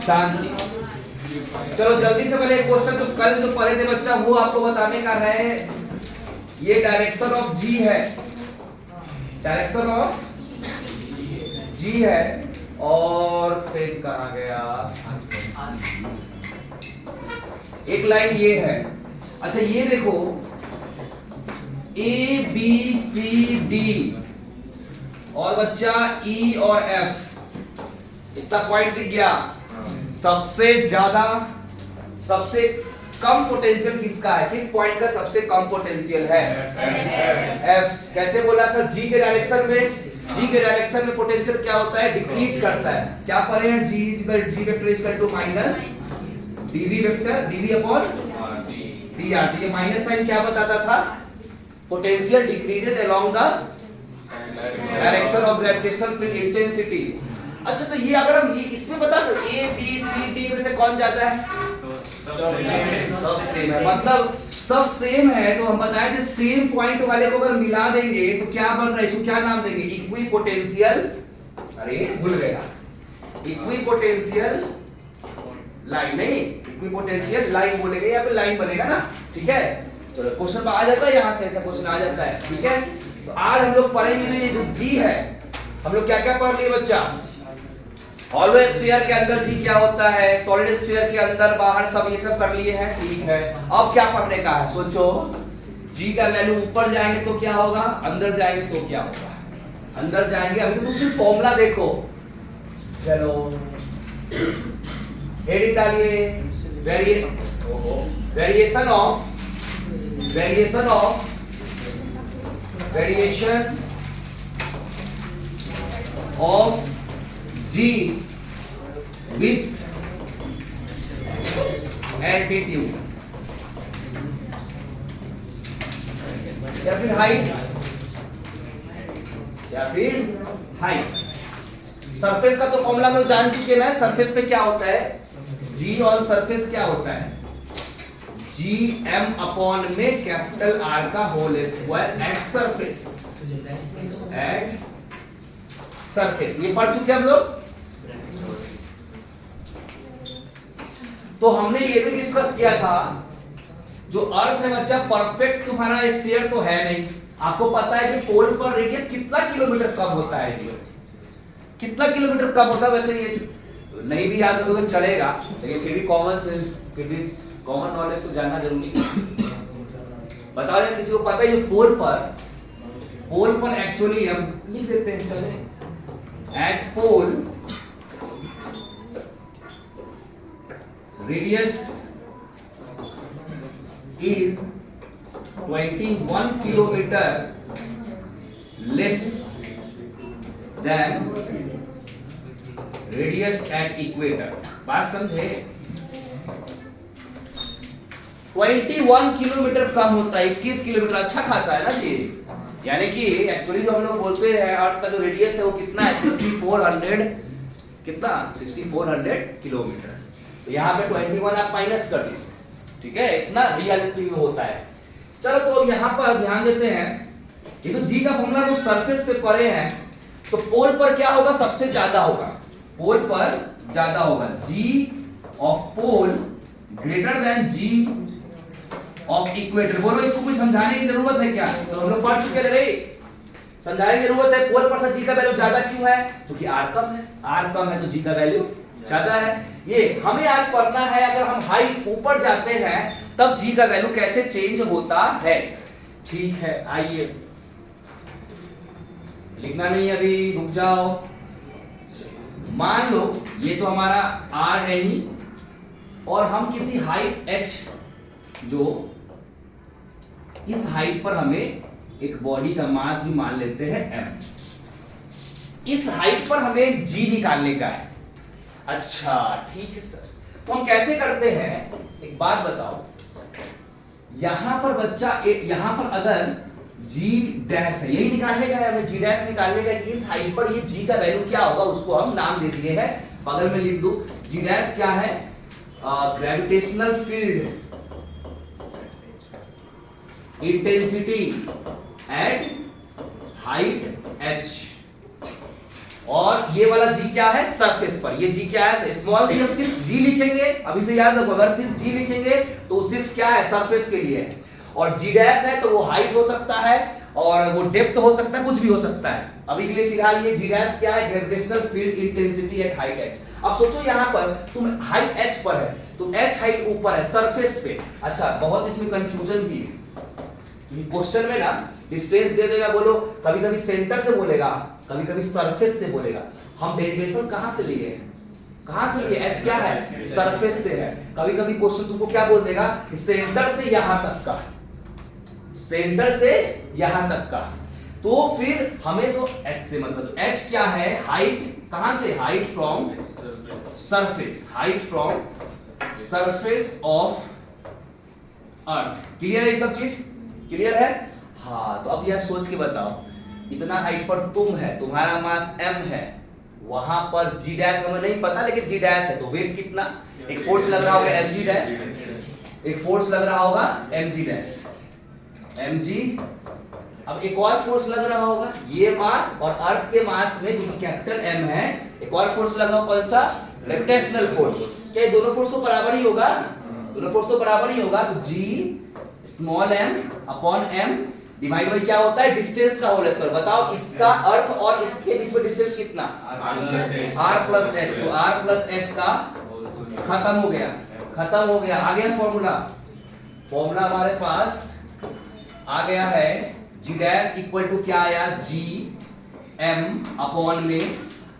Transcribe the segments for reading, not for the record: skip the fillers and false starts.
शांति। चलो जल्दी से पहले एक क्वेश्चन जो कल जो पढ़े थे बच्चा वो आपको बताने का है। ये डायरेक्शन ऑफ जी है, डायरेक्शन ऑफ जी है, और फिर कहा गया एक लाइन ये है। अच्छा ये देखो ए बी सी डी और बच्चा ई और एफ, इतना पॉइंट दिख गया। सबसे ज्यादा सबसे कम पोटेंशियल किसका है, किस पॉइंट का सबसे कम पोटेंशियल है? एफ। कैसे बोला सर? जी के डायरेक्शन में, जी के डायरेक्शन में पोटेंशियल क्या होता है? डिक्रीज करता है। क्या पढ़े हैं? G vector is equal to minus d V vector d V upon d r t. ये माइनस साइन क्या बताता था? Potential decreases along the direction of gravitational field intensity. अच्छा तो ये अगर हम ये इसमें बता सकते ए बी सी डी में से कौन जाता है? सब सेम है, मतलब सब सेम है। तो हम बताएं कि सेम पॉइंट वाले को अगर मिला देंगे तो क्या बन रहा है? इसको क्या नाम देंगे? इक्विपोटेंशियल। अरे भूल गया, इक्विपोटेंशियल लाइन नहीं, इक्विपोटेंशियल लाइन बोलेंगे, यहाँ पे लाइन बनेगा ना। ठीक है, चलो क्वेश्चन आ जाता है, यहाँ से ऐसा क्वेश्चन आ जाता है। ठीक है, तो आज हम लोग पढ़ेंगे ये जो जी है, हम लोग क्या क्या पढ़ लिए बच्चा? ऑलवेज स्फीयर के अंदर जी क्या होता है, सॉलिड स्फीयर के अंदर बाहर, सब ये सब कर लिए हैं। ठीक है, अब क्या पढ़ने का है? सोचो, जी का वैल्यू ऊपर जाएंगे तो क्या होगा, अंदर जाएंगे तो क्या होगा? अंदर जाएंगे। अभी तो तुम सिर्फ फॉर्मूला देखो। चलो हेडिंग डालिए, variation of g with altitude या फिर हाइट, सरफेस का तो फॉर्मूला हम लोग जान चुके ना। सरफेस पे क्या होता है? जी ऑन सरफेस क्या होता है? जी एम अपॉन में कैपिटल आर का whole square at surface, at surface. ये पढ़ चुके हम लोग। तो हमने ये भी डिस्कस किया था, जो अर्थ है बच्चा परफेक्ट तुम्हारा स्फीयर तो है नहीं। आपको पता है कि पोल पर रेडियस कितना किलोमीटर कम होता है? जी कितना किलोमीटर कम होता है? वैसे ये नहीं भी याद रखोगे तो चलेगा, लेकिन फिर भी कॉमन सेंस, फिर भी कॉमन नॉलेज तो जानना जरूरी है। बता रहे किसी को पता है? ये पोल पर एक्चुअली हम लिख देते हैं, चले eight pole radius is 21 kilometer less than radius at equator। बात समझे? 21 किलोमीटर कम होता है, 21 किलोमीटर, अच्छा खासा है ना ये। यानी कि एक्चुअली जो हम लोग बोलते हैं अर्थ का जो रेडियस है वो कितना है? 6400 कितना? 6400 किलोमीटर। तो यहाँ पे 21 आप माइनस कर दीजिए। ठीक है, इतना रियलिटी में होता है। चलो तो यहाँ पर ध्यान देते हैं, ये तो जी का फॉर्मूला वो सरफेस पे पड़े हैं, तो पोल पर क्या होगा? सबसे ज्यादा होगा, पोल पर ज्यादा होगा। G of pole greater than g of equator. बोलो इसको कोई समझाने की जरूरत है क्या? तो हम लोग पढ़ चुके रे, समझाने की जरूरत है। पोल पर से जी का वैल्यू ज्यादा क्यों है? क्योंकि आर कम है, आर कम है तो जी का वैल्यू ज्यादा है। ये हमें आज पढ़ना है, अगर हम हाइट ऊपर जाते हैं तब जी का वैल्यू कैसे चेंज होता है। ठीक है, आइए, लिखना नहीं अभी, रुक जाओ। मान लो ये तो हमारा आर है ही, और हम किसी हाइट एच, जो इस हाइट पर हमें एक बॉडी का मास भी मान लेते हैं एम, इस हाइट पर हमें जी निकालने का है। अच्छा ठीक है सर, तो हम कैसे करते हैं? एक बात बताओ, यहां पर बच्चा यहां पर अगर जी डैश है, यही निकालने का है हमें, जी डैश निकालने का है कि इस हाइट पर ये जी का वैल्यू क्या होगा, उसको हम नाम दे दिए हैं, बगल में लिख दो। जी डैश क्या है? Gravitational field intensity at height h। और ये वाला जी क्या है, सरफेस पर। ये जी क्या है, स्मॉल जी। हम सिर्फ जी लिखेंगे, अभी से याद रखो, अगर सिर्फ जी लिखेंगे तो सिर्फ क्या है, सरफेस के लिए है। और जी डैश है तो वो हाइट हो सकता है और वो डेप्थ हो सकता है, कुछ भी हो सकता है। अभी के लिए फिलहाल ये जी डैश क्या है, gravitational field intensity at height h। अब सोचो यहाँ पर तुम हाइट h पर है, तो h हाइट ऊपर है सरफेस पे। अच्छा, बहुत इसमें कंफ्यूजन भी है, क्वेश्चन में ना डिस्टेंस दे देगा, बोलो कभी कभी सेंटर से बोलेगा, कभी कभी सरफेस से बोलेगा। हम डेरिवेशन कहां से लिए हैं, कहां से लिए, h क्या है, सरफेस से है। कभी कभी क्वेश्चन तुमको क्या बोल देगा कि सेंटर से यहां तक का, सेंटर से यहां तक का, तो फिर हमें तो h से मतलब, तो h क्या है, हाइट, कहां से, height from surface, height from surface of earth. Clear है ये सब चीज, क्लियर है? हाँ, तो अब यह सोच के बताओ, इतना हाइट पर तुम है, तुम्हारा मास m है, वहां पर g डैश हमें नहीं पता, लेकिन g डैश है, तो वेट कितना, एक फोर्स लग रहा होगा mg डैश, एक फोर्स लग रहा होगा mg डैश, mg। अब एक और फोर्स लग रहा होगा, ये मास और अर्थ के मास में जो कैपिटल M है, एक और फोर्स लगा होगा, कौन सा, ग्रेविटेशनल फोर्स। क्या ये दोनों फोर्स तो बराबर ही होगा, दोनों फोर्स तो बराबर ही होगा, तो G small m upon m divide by क्या होता है, डिस्टेंस का होल स्क्वायर। बताओ इसका अर्थ और इसके बीच में डिस्टेंस कितना, r प्लस h, तो r प्लस h का खत्म हो गया, खत्म हो गया। आ गया फॉर्मूला, फॉर्मूला हमारे पास आ गया है, g डैश इक्वल टू क्या आया, g m अपॉन में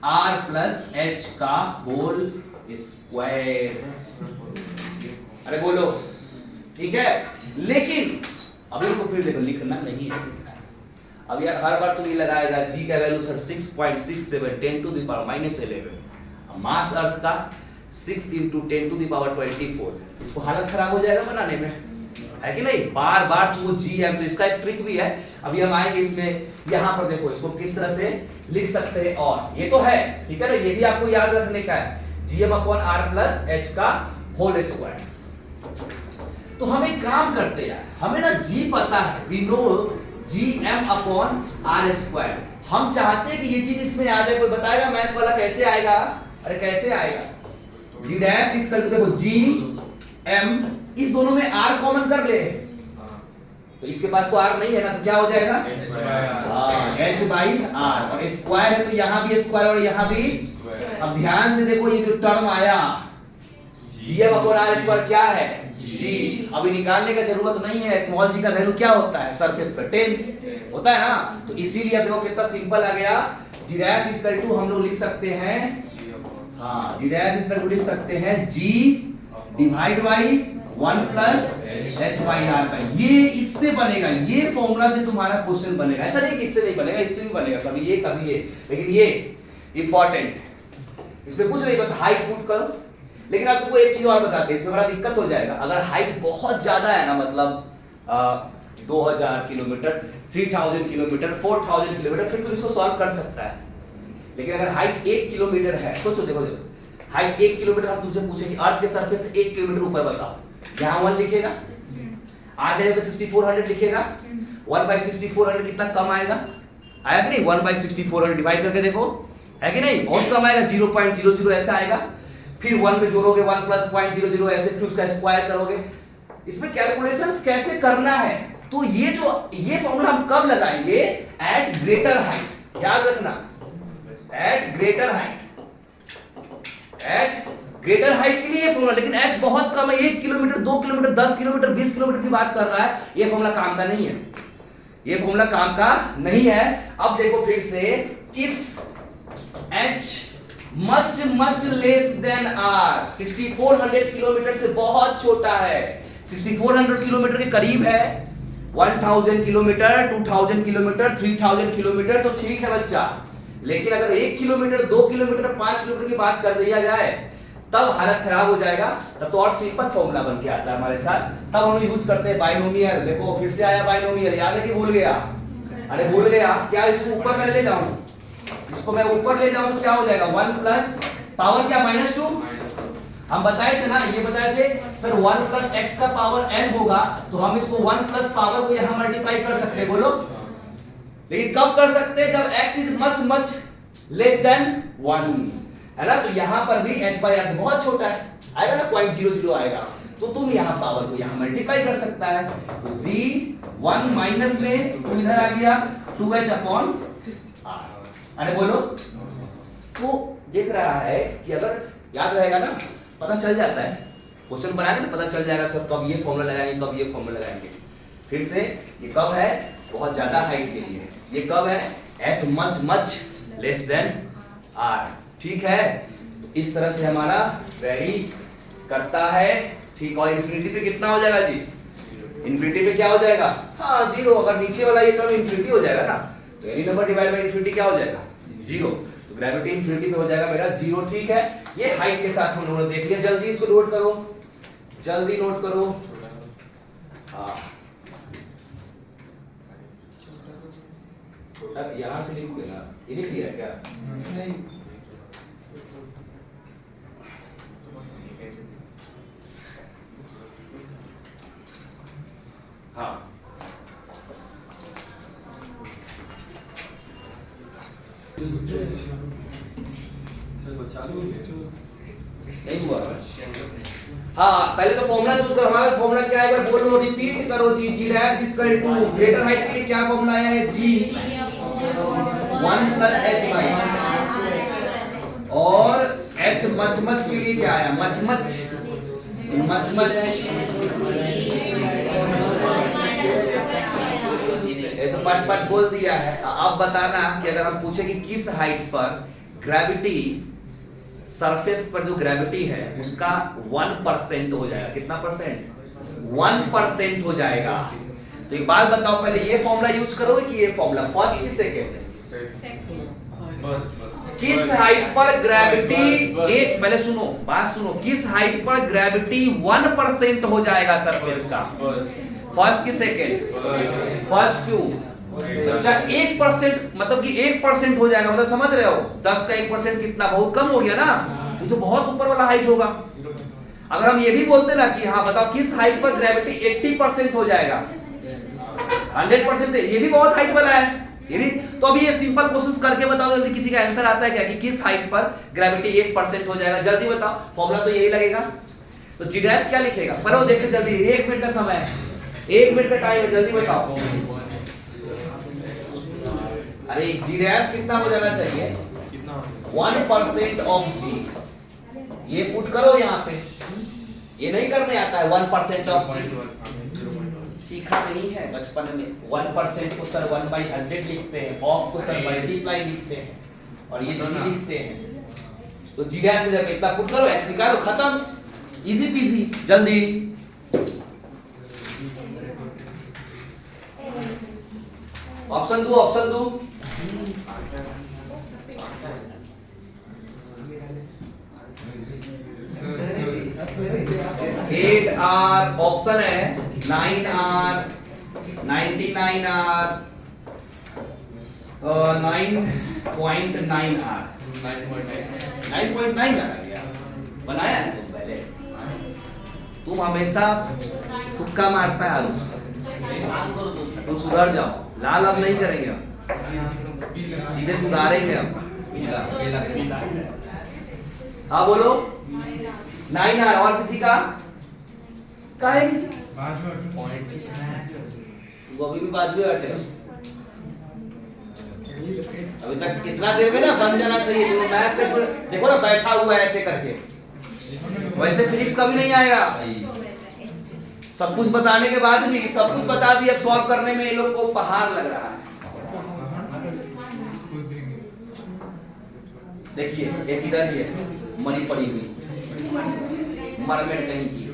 r प्लस h का होल स्क्वायर। अरे बोलो, ठीक है। लेकिन अभी को फिर देखो, लिखना नहीं है। अब यार हर बार तुम ये लगाएगा g का value sir 6.67 10 to the power -11, mass earth का 6 × 10 टू द पावर 24। इसको हालत खराब हो जाएगा बनाने में, है कि नहीं, बार बार तुमको gm। तो इसका एक ट्रिक भी है, अभी हम आएंगे इसमें। यहाँ पर देखो इसको किस तरह से लिख सकते हैं, और ये तो है, ठीक है ना, ये भी आपको याद रखने का है, gm upon r plus h का होल स्क्वायर। तो हम एक काम करते हैं यार, हमें ना g पता है, we know gm upon r square. हम चाहते हैं कि ये चीज इसमें आ जाए। कोई बताएगा मैथ्स वाला कैसे आएगा? अरे कैसे आएगा, g डैश इस करके देखो gm, इस दोनों में r कॉमन कर ले, तो इसके पास तो r नहीं है ना, तो क्या हो जाएगा, h बाई r, और स्क्वायर है तो यहाँ भी स्क्वायर और यहाँ भी। अब ध्यान से देखो, ये जो टर्म आया gm अपॉन r स्क्वायर क्या है, g। अभी निकालने का जरूरत नहीं है, स्मॉल g का वैल्यू क्या होता है, सरफेस पर 10 होता है ना, तो इसीलिए देखो कितना सिंपल आ गया, g dash is equal to हम लोग लिख सकते हैं, हाँ g dash is equal to लिख सकते हैं g divide by 1 plus h by r by. ये इससे बनेगा, ये फॉर्मूला से तुम्हारा क्वेश्चन बनेगा। ऐसा नहीं कि इससे नहीं बनेगा, इससे भी बनेगा, कभी ये कभी ये, लेकिन ये इंपॉर्टेंट, इसमें कुछ नहीं, बस हाइट पुट करो। लेकिन अब तुमको एक चीज और बताते हैं, इसमें बड़ा दिक्कत हो जाएगा। अगर हाइट बहुत ज्यादा है ना, मतलब 2000 किलोमीटर, 3000 किलोमीटर, 4000 किलोमीटर, फिर तुम इसको सॉल्व कर सकता है। लेकिन अगर हाइट 1 किलोमीटर है, सोचो, देखो देखो, हाइट 1 किलोमीटर, हम तुमसे पूछे कि अर्थ के सरफेस से 1 किलोमीटर ऊपर बताओ, यहाँ 1 लिखेगा, आगे पे 6400 लिखेगा, 1/6400 कितना कम आएगा, आया कि नहीं, 1/6400 डिवाइड करके देखो, है कि नहीं, बहुत कम आएगा, 0.00 ऐसा आएगा। फिर 1 में जोड़ोगे 1 प्लस 0.00 ऐसे, फिर उसका स्क्वायर करोगे। इसमें कैलकुलेशंस कैसे करना है, तो ये फॉर्मूला हम कब लगाएंगे, एट ग्रेटर हाइट, याद रखना, at greater height, at greater height के लिए ये फॉर्मूला। लेकिन h बहुत कम है, 1 किलोमीटर, 2 किलोमीटर, 10 किलोमीटर, 20 किलोमीटर की बात कर रहा है, ये फॉर्मूला काम का नहीं है, ये फॉर्मूला काम का नहीं है। अब देखो फिर से, if h much much less than r, 6400 kilometre से बहुत छोटा है, 6400 किलोमीटर के करीब है, 1000 किलोमीटर, 2000 किलोमीटर, 3000 किलोमीटर तो ठीक है बच्चा। लेकिन अगर 1 किलोमीटर, 2 किलोमीटर, 5 किलोमीटर की बात कर दिया जाए, तब हालत खराब हो जाएगा। तब तो और सिंपल फॉर्मूला बन के आता है हमारे साथ, तब हम यूज करते हैं बाइनोमियल। देखो फिर से आया बाइनोमियल, याद है कि भूल गया, अरे भूल गया क्या, इसको ऊपर मैं ले जाऊं, इसको मैं ऊपर ले जाऊं तो क्या हो जाएगा, 1 प्लस पावर क्या, -2। हम बताए थे ना, ये बताए थे सर 1 प्लस x का पावर n होगा, तो हम इसको 1 प्लस पावर को यहां मल्टीप्लाई कर सकते हैं, बोलो। लेकिन कब कर सकते हैं, जब x is much much less than 1 है ना। तो यहां पर भी h बाई आर बहुत छोटा है, आएगा ना 0.00 आएगा, तो तुम यहां पावर को यहां मल्टीप्लाई कर सकता है। तो g 1 माइनस में 2 इधर आ गया 2h अपॉन r। अरे बोलो, तो देख रहा है कि अगर याद रहेगा ना, पता चल जाता है, क्वेश्चन बनाएंगे तो पता चल जाएगा सब, कब ये फॉर्मूला लगाएंगे कब ये फॉर्मूला लगाएंगे। फिर से ये कब है, बहुत ज्यादा हाइट के लिए, ये कब है, h much much less than r, ठीक है। तो इस तरह से हमारा वेरी करता है, ठीक। और इन्फिनिटी पे कितना हो जाएगा जी, इन्फिनिटी पे क्या हो जाएगा, हाँ 0। अगर नीचे वाला ये टर्म इन्फिनिटी हो जाएगा ना, तो any number divide by infinity क्या हो जाएगा, 0। तो ग्रेविटी इन्फिनिटी पे हो जाएगा मेरा 0, ठीक है। ये हाइट के साथ हम लोगों ने देख लिया। जल्दी इसको नोट करो, जल्दी नोट करो। हाँ छोटा यहां से लिख देना, ये लिख दिया क्या, नहीं। हाँ नहीं हुआ। हाँ पहले तो फॉर्मूला चूज करो। हमारा फॉर्मूला क्या है, एक बार बोलो, रिपीट करो जी। g dash equal to greater height के लिए क्या फॉर्मूला आया है, g 1 प्लस h बाई, और h मच मच के लिए क्या आया, मच मच मच मच, ये तो पट पट बोल दिया है। अब बताना कि अगर हम पूछे कि किस हाइट पर ग्रेविटी, सरफेस पर जो ग्रेविटी है उसका 1% हो जाएगा, कितना परसेंट, 1% हो जाएगा। तो एक बात बताओ, पहले ये फॉर्मूला यूज करोगे कि ये फॉर्मूला, फर्स्ट की सेकंड, किस हाइट पर ग्रेविटी, एक पहले सुनो बात सुनो, किस हाइट पर ग्रेविटी 1% हो जाएगा सरफेस का, फर्स्ट की सेकंड, फर्स्ट क्यों, अच्छा 1%, मतलब कि 1% हो जाएगा, मतलब समझ रहे हो, 10 का 1% कितना, बहुत कम हो गया ना, ये तो बहुत ऊपर वाला हाइट होगा। अगर हम ये भी बोलते ना कि हाँ बताओ किस हाइट पर ग्रेविटी 80% हो जाएगा, 100% से, ये भी बहुत हाइट वाला है ये भी। तो अभी ये सिंपल क्वेश्चंस करके बताओ जल्दी, किसी का आंसर आता है क्या कि किस हाइट पर ग्रेविटी 1% हो जाएगा, जल्दी बताओ। फॉर्मूला तो यही लगेगा। तो जी डैश क्या लिखेगा, पर वो देखते जल्दी, 1 मिनट का समय है, 1 मिनट का टाइम है, जल्दी बताओ। अरे जी डैश कितना हो जाना चाहिए, 1% ऑफ जी, ये पुट करो यहाँ पे, ये नहीं करने आता है 1% ऑफ जी, सीखा नहीं है बचपन में। 1% को सर 1/100 लिखते हैं, ऑफ को सर मल्टीप्लाई लिखते हैं, और ये जी लिखते हैं। तो जी डैश में जब इतना पुट करो, एच निकालो, खत्म, इजी पीजी। जल्दी ऑप्शन दो, ऑप्शन दो। एट आर ऑप्शन है, 9R, 99R, 9.9R, 9.9 आ गया, बनाया है तुम पहले, तुम हमेशा तुक्का मारता है आरुष, तुम सुधर जाओ, लाल अब नहीं करेंगे, हम सीधे सुधारेंगे हम। हाँ बोलो, 9R, और किसी का है वो अभी भी बाजू में बैठे हो, अभी तक कितना देर में ना बन जाना चाहिए। तुम मैथ्स का देखो ना, बैठा हुआ है ऐसे करके, वैसे फिजिक्स कभी नहीं आएगा। सब कुछ बताने के बाद भी, सब कुछ बता दिया, सॉल्व करने में ये लोग को पहाड़ लग रहा है। देखिए एक इधर ही है, मरी पड़ी हुई, मरमेड कहीं की,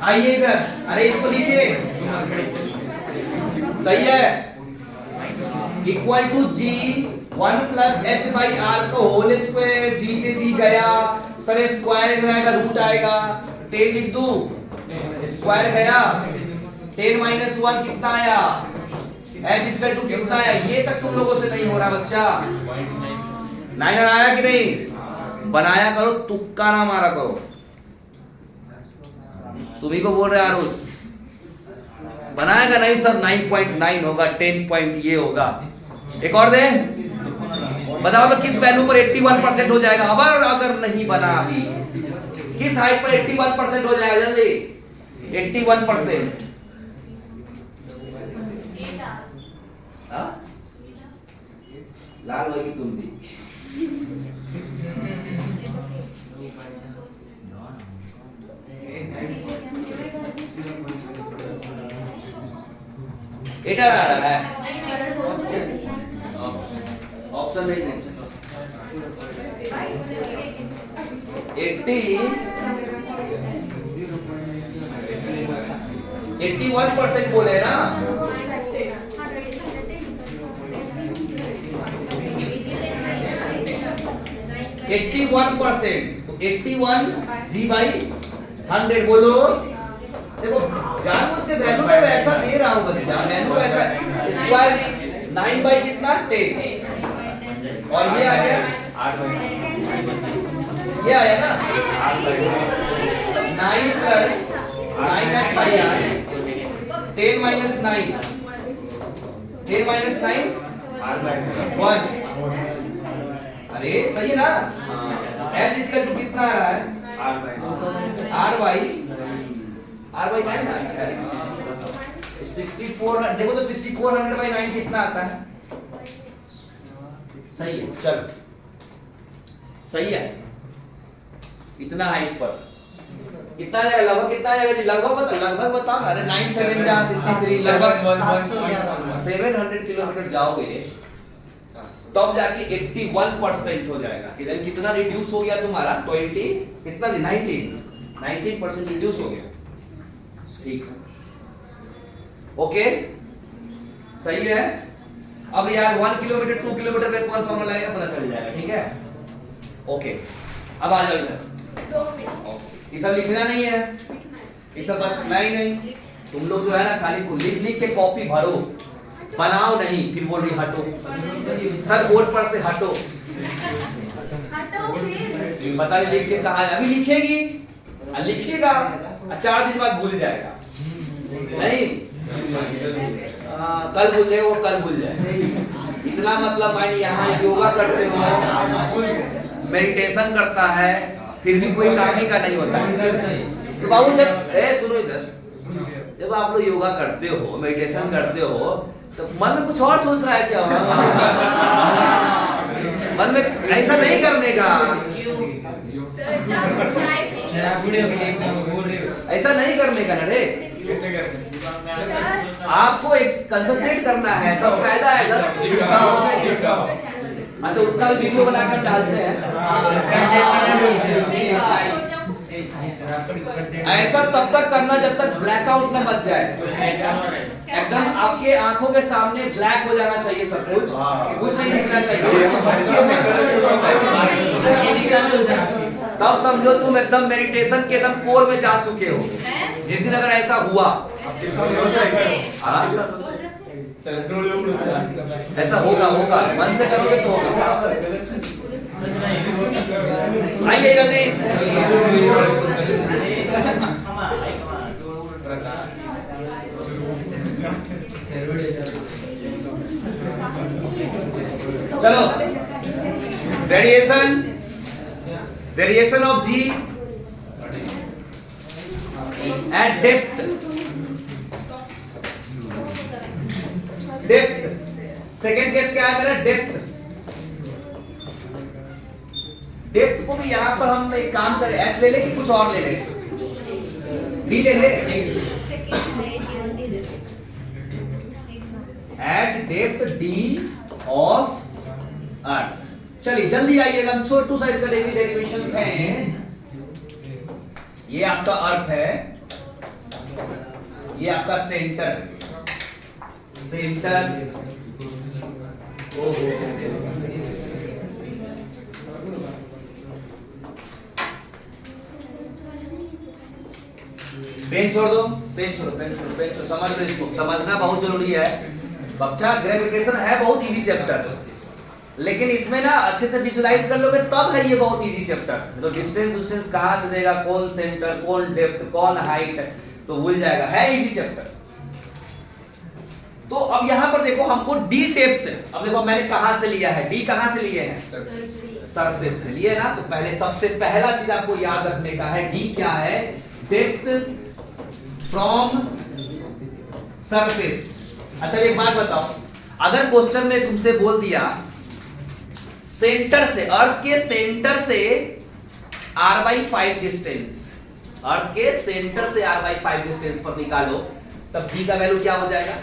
आइए इधर, अरे इसको लिखिए, सही है, equal to G 1 plus H by R को होल स्क्वायर, जी से जी गया, सर स्क्वायर इधर आएगा, रूट आएगा, 10 लिख दूं, स्क्वायर गया, 10 माइनस 1 कितना आया, एच इक्वल टू कितना आया, ये तक तुम लोगों से नहीं हो रहा बच्चा। 9 आया कि नहीं, बनाया करो, तुक्का ना मारा करो, तुम्ही को बोल रहे आरुष। बनाएगा नहीं सर, 9.9 होगा, 10 पॉइंट ये होगा। एक और दे, बताओ तो किस वैल्यू पर 81% हो जाएगा? अगर नहीं बना अभी, किस हाइट पर 81% हो जाएगा? जल्दी 81%। लाल होगी तुम भी। एटा आ रहा है, ऑप्शन नहीं है। 81% बोले ना, 81%, तो 81 जी बाई 100 बोलो। देखो जानबूझ के वैल्यू में वैसा दे रहा हूं बच्चा, वैल्यू वैसा स्क्वायर 9 बाई कितना 10, और ये आ गया 8 बाई, ये आया ना 9 plus 9h by 8, 10 minus 9, 10 minus 9 1। अरे सही है ना? h इसका टू कितना आ रहा है? r बाई 9 आ रहा है। 64, देखो तो 6400 बाई 9 कितना आता है? सही है, चलो सही है। इतना हाइट पर कितना जाएगा? लगभग कितना जाएगा जी? लगभग बताओ। अरे 9 7 जा 63, लगभग 700 किलोमीटर जाओगे तब जाके 81% हो जाएगा। किधर कितना रिड्यूस हो गया तुम्हारा? 20 कितना? 19% रिड्यूस हो गया। ठीक है, ओके सही है। अब यार 1 किलोमीटर 2 किलोमीटर में कौन फॉर्मूला आएगा पता चल जाएगा। ठीक है, ओके अब आ जाओ इधर। ये सब लिखना नहीं है, ये सब बताना ही नहीं। तुम लोग जो है ना खाली लिख लिख के कॉपी भरो, बनाओ नहीं। फिर बोल रही हटो सर, बोर्ड पर से हटो। पता नहीं लिख के कहा, अभी लिखेगी लिखेगा 4 दिन बाद भूल जाएगा। नहीं कल भूल जाए, वो कल भूल जाए। इतना मतलब माइंड यहाँ योगा करते हो, मेडिटेशन करता है, फिर भी कोई काम ही का नहीं होता। तो बाबू जब सुनो इधर, जब आप लोग योगा करते हो, मेडिटेशन करते हो, तो मन में कुछ और सोच रहा है क्या? मन में ऐसा नहीं करने का, ऐसा नहीं करने का। अरे आपको एक कंसंट्रेट करना है, तब फायदा है। अच्छा उसका भी वीडियो बनाकर डालते हैं। ऐसा तब तक करना जब तक ब्लैकआउट न बच जाए। एकदम आपके आंखों के सामने ब्लैक हो जाना चाहिए, सब कुछ नहीं दिखना चाहिए। तब समझो तुम एकदम मेडिटेशन के एकदम कोर में जा चुके हो। जिस दिन अगर ऐसा हुआ, ऐसा होगा मन से करोगे तो होगा। आइए जल्दी। चलो variation of g at depth. Second case क्या है मेरा? डेप्थ को भी यहाँ पर हम एक काम करें, एच ले ले कि कुछ और ले ले? डी ले ले। Eight depth D of earth. चलिए जल्दी आइएगा, छोटू सा इसका डेरिवेशंस हैं। ये आपका अर्थ है, ये आपका सेंटर पेन छोड़ दो, पेन छोड़ो। समझ लो, इसको समझना बहुत जरूरी है बच्चा। ग्रेविटेशन है बहुत इजी चैप्टर, लेकिन इसमें ना अच्छे से विजुलाइज कर लोगे तब है ये बहुत इजी चैप्टर। तो डिस्टेंस कहाँ से देगा, कौन सेंटर, कौन डेप्थ, कौन हाइट, तो भूल जाएगा। है इजी चैप्टर, तो अब यहां पर देखो हमको डी डेप्थ, अब देखो मैंने कहां से लिया है, डी कहां से लिए हैं, सरफेस से लिए ना। तो पहले सबसे पहला चीज आपको याद रखने का है, डी क्या है, डेप्थ फ्रॉम सरफेस। अच्छा एक बात बताओ, अगर क्वेश्चन में तुमसे बोल दिया सेंटर से, अर्थ के सेंटर से r/5 डिस्टेंस, अर्थ के सेंटर से r/5 डिस्टेंस पर निकालो, तब d का वैल्यू क्या हो जाएगा,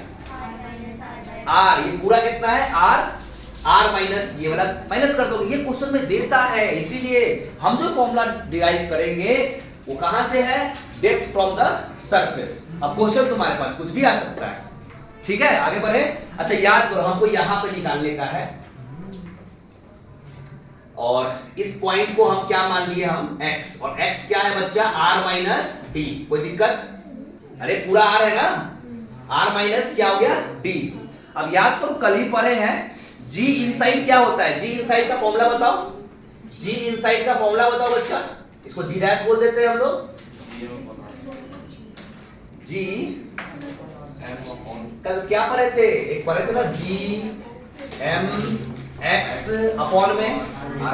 r, ये पूरा कितना है r माइनस ये वाला माइनस कर दोगे, ये क्वेश्चन में देता है, इसीलिए हम जो फॉर्मूला डिराइव करेंगे वो कहां से है, डेप्थ फ्रॉम द सरफेस। अब क्वेश्चन तुम्हारे पास कुछ भी आ सकता है, ठीक है, आगे बढ़े। अच्छा याद करो, हमको यहां पे निकालने का है, और इस पॉइंट को हम क्या मान लिए, हम x, और x क्या है बच्चा, r माइनस डी, कोई दिक्कत, अरे पूरा r है ना, r माइनस क्या हो गया d। अब याद करो कल ही पढ़े हैं, g इनसाइड क्या होता है, g इनसाइड का फॉर्मूला बताओ, g इनसाइड का फॉर्मूला बताओ बच्चा, इसको g डैश बोल देते हैं हम लोग, g कल क्या पढ़े थे, एक पढ़े थे ना, g m x अपॉन में r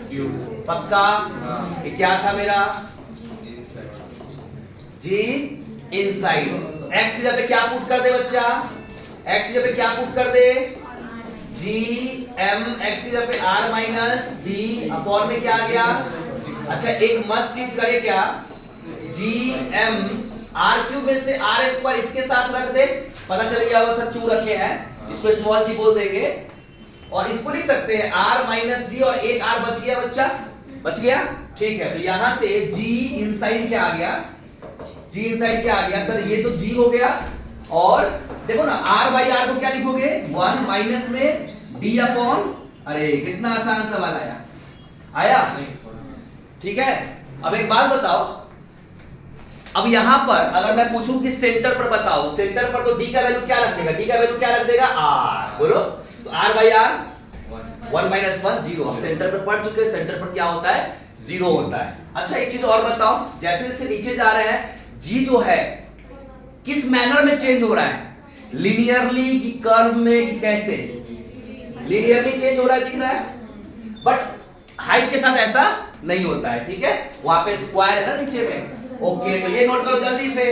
क्यूब, पक्का, ये क्या था मेरा, g इनसाइड, x की जगह पे क्या पुट कर दे बच्चा, x की जगह पे क्या पुट कर दे, g m, x की जगह पे r माइनस d अपॉन में क्या आ गया। अच्छा एक मस्त चीज करे क्या, g m r क्यूब में से r स्क्वायर इसके साथ रख दे, पता चल गया होगा सर क्यों रखे हैं, इसको स्मॉल g बोल देंगे, और इसको लिख सकते हैं r माइनस डी, और एक r बच गया बच्चा, बच गया, ठीक है। तो यहां से g इनसाइड क्या आ गया, g इनसाइड क्या आ गया सर, ये तो g हो गया, और देखो ना r/r को क्या लिखोगे, 1 माइनस में d अपॉन, अरे कितना आसान सवाल आया, आया, ठीक है। अब एक बात बताओ, अब यहां पर अगर मैं पूछूं कि सेंटर पर बताओ, सेंटर पर तो d का वैल्यू क्या रख देगा, d का वैल्यू क्या रख देगा, r, बोलो, तो r/r 1 माइनस 1 0, सेंटर पर पढ़ चुके, सेंटर पर क्या होता है, 0 होता है। अच्छा एक चीज और बताओ, जैसे जैसे नीचे जा रहे हैं, g जो है किस मैनर में चेंज हो रहा है, लिनियरली कि कर्व में कि कैसे, लिनियरली चेंज हो रहा है, दिख रहा है, बट हाइट के साथ ऐसा नहीं होता है, ठीक है, वहां पे स्क्वायर है ना नीचे में, ओके। तो ये नोट करो जल्दी से,